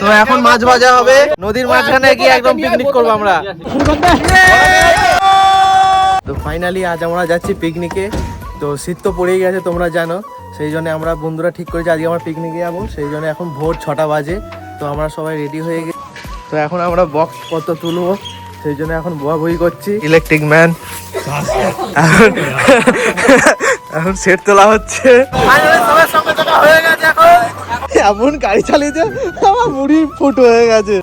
তো এখন মাছ ভাজা হবে, নদীর মাঝখানে গিয়ে একদম পিকনিক করবো আমরা। তো ফাইনালি আজ আমরা যাচ্ছি পিকনিকে। তো শীত তো পড়েই গেছে তোমরা জানো, সেই জন্য আমরা বন্ধুরা ঠিক করেছি আজকে আমরা পিকনিকে যাবো। সেই জন্য এখন ভোর 6টা বাজে, তো আমরা সবাই রেডি হয়ে গেছি। তো এখন আমরা বক্স কত তুলবো, সেই জন্য এখন বই করছি। ইলেকট্রিক ম্যান এখন সেট তোলা হচ্ছে। হয়ে গেছে এখন এমন গাড়ি চালিয়েছে আমার মুড়ি ফুট হয়ে গেছে।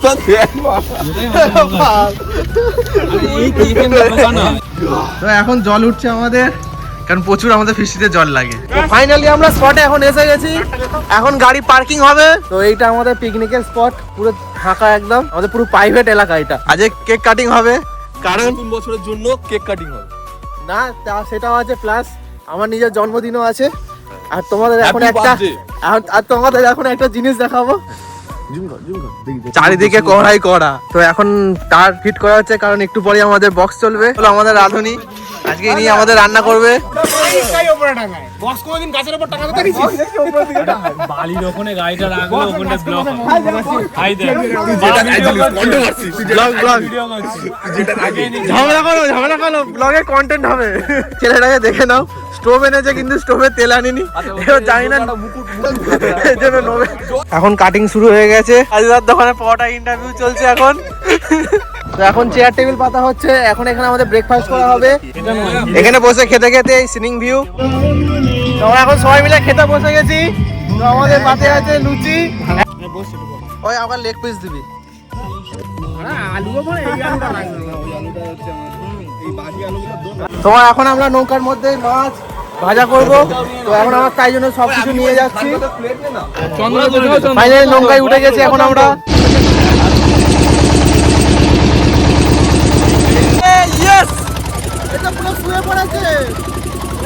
তো এখন জল উঠছে আমাদের, কারণ প্রচুর আমাদের ফিস্টিতে জল লাগে। ফাইনালি আমরা স্পটে এখন এসে গেছি, এখন গাড়ি পার্কিং হবে। তো এইটা আমাদের পিকনিকের স্পট, পুরো ফাঁকা একদম, আমাদের পুরো প্রাইভেট এলাকা এটা। আজকে কেক কাটিং হবে, কারণ 3 বছরের জন্য কেক কাটিং হবে না সেটাও আছে, প্লাস আমার নিজের জন্মদিনও আছে। আর তোমাদের এখন একটা জিনিস দেখাবো, চারিদিকে কড়াই করা। তো এখন তার ফিট করা হচ্ছে, কারণ একটু পরে আমাদের বক্স চলবে। আমাদের রাঁধুনি আজকে ইনি আমাদের রান্না করবে। ঝামেলা করো, ব্লগে কন্টেন্ট হবে। ছেলেটাকে দেখে নাও, স্টোভ এনেছে কিন্তু স্টোভে তেল আনিনি, জানি না। এখন কাটিং শুরু হয়ে গেছে, আজকের দোকানে পরোটা ইন্টারভিউ চলছে এখন। তো এখন চেয়ার টেবিল পাতা হচ্ছে, এখন এখানে আমাদের ব্রেকফাস্ট করা হবে। এখানে বসে খেতে খেতে সিনিং ভিউ। তো আমরা এখন সবাই মিলে খেতে বসে গেছি। তো আমাদের পাতে আছে লুচি, ওই আমার লেগ পিস দিবি। তোমার এখন আমরা নৌকার মধ্যে মাছ ভাজা করব। তো এখন আমরা তাই জন্য সবকিছু নিয়ে যাচ্ছি। ফাইনালি নৌকায় উঠে গেছি এখন আমরা। এটা পুরো শুয়ে পড়েছে,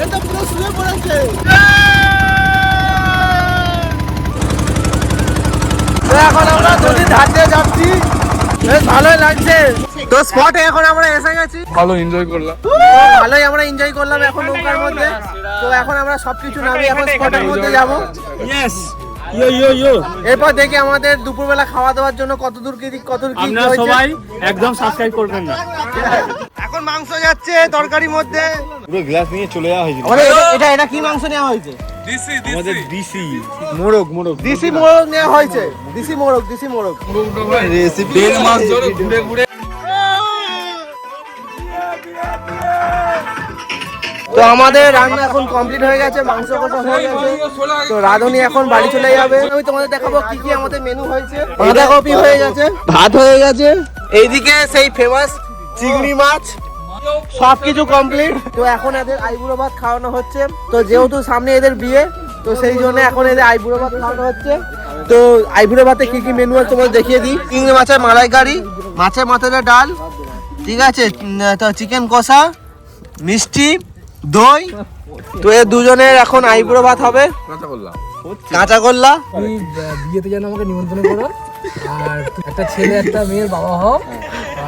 এটা পুরো শুয়ে পড়েছে। এখন আমরা নদীর ধার দিয়ে যাচ্ছি, বেশ ভালোই লাগছে। তো স্পটে এখন আমরা এসে গেছি, ভালোই আমরা এনজয় করলাম এখন নৌকার মধ্যে। তো এখন আমরা সবকিছু নামিয়ে এখন স্পটের মধ্যে যাবো। এরপর দেখি আমাদের দুপুরবেলা খাওয়া দাওয়ার জন্য কত দূর কি সবাই একদম সাবস্ক্রাইব করবেন না। এখন মাংস যাচ্ছে তরকারির মধ্যে, পুরো গ্লাস নিয়ে চলে যাওয়া হয়েছিল। এটা কি মাংস নেওয়া হয়েছে? আমাদের মোরগ নেওয়া হয়েছে, দেশি মোরগ রেসিপি মাছ ধরে ঘুরে ঘুরে। তো আমাদের রান্না এখন কমপ্লিট হয়ে গেছে, মাংস কষা হয়ে গেছে। তো রাঁধুনি এখন বাড়ি চলে যাবে। আমি তোমাদের দেখাবো কি কি আমাদের মেনু হয়েছে। বাঁধাকপি হয়ে গেছে, ভাত হয়ে গেছে, এইদিকে সেই ফেমাস চিংড়ি মাছ, সবকিছু কমপ্লিট। তো এখন এদের আইবুড়ো ভাত খাওয়ানো হচ্ছে। তো যেহেতু সামনে এদের বিয়ে, তো সেই জন্য এখন এদের আইবুড়ো ভাত খাওয়ানো হচ্ছে। তো আইবুড়ো ভাতে কি কি মেনু আছে তোমাদের দেখিয়ে দিই। চিংড়ি মাছের মালাইকারি, মাছের মাথাটা ডাল, ঠিক আছে, তো চিকেন কষা, মিষ্টি, দই। তো এ দুজনের এখন আইবুড়ো ভাত হবে, কাঁচাগোল্লা। বিয়েতে যেন আমাকে নিমন্ত্রণ করো, আর একটা ছেলে একটা মেয়ের বাবা হও,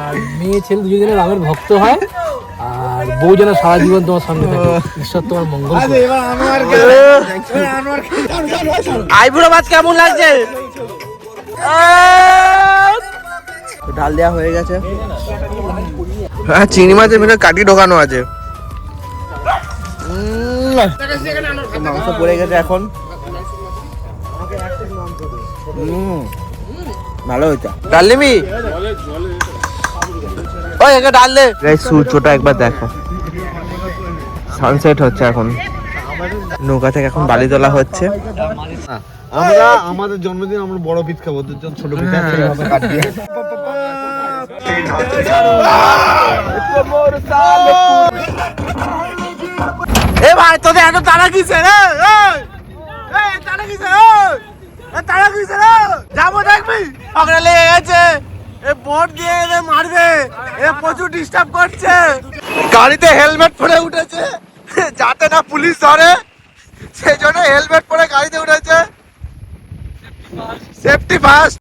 আর মেয়ে ছেলে দুজনে রামের ভক্ত হয়, আর বউ যেন সারা জীবন তোমার সামনে থাকে। ঈশ্বর তোমার মঙ্গল। আইবুড়ো ভাত কেমন লাগছে? ডাল দেওয়া হয়ে গেছে, হ্যাঁ চিংড়ি মাছের ভিতরে কাটি ঢোকানো আছে। মাংস পড়ে গেছে এখন, ভালো হয়েছে। ডাল নিবি? ওই একে ডাল দে। সূর্যটা একবার দেখো, সানসেট হচ্ছে এখন। নৌকা থেকে এখন বালি তোলা হচ্ছে। আমরা আমাদের জন্মদিন আমরা বড় পিঠ খাবো, ছোট পিঠ কাটিয়ে। এ ভাই তোদের এত তাড়া কিসে রে? তাড়া কিসে? তাড়া কিসে রে? যাবো দেখবি ওখানে লেগে গেছে, এ বোট দিয়ে এদের মারবে, এ প্রচুর ডিস্টার্ব করছে। গাড়িতে হেলমেট পরে উঠেছে যাতে না পুলিশ ধরে, সেই জন্য হেলমেট পরে গাড়িতে উঠেছে। Safety first.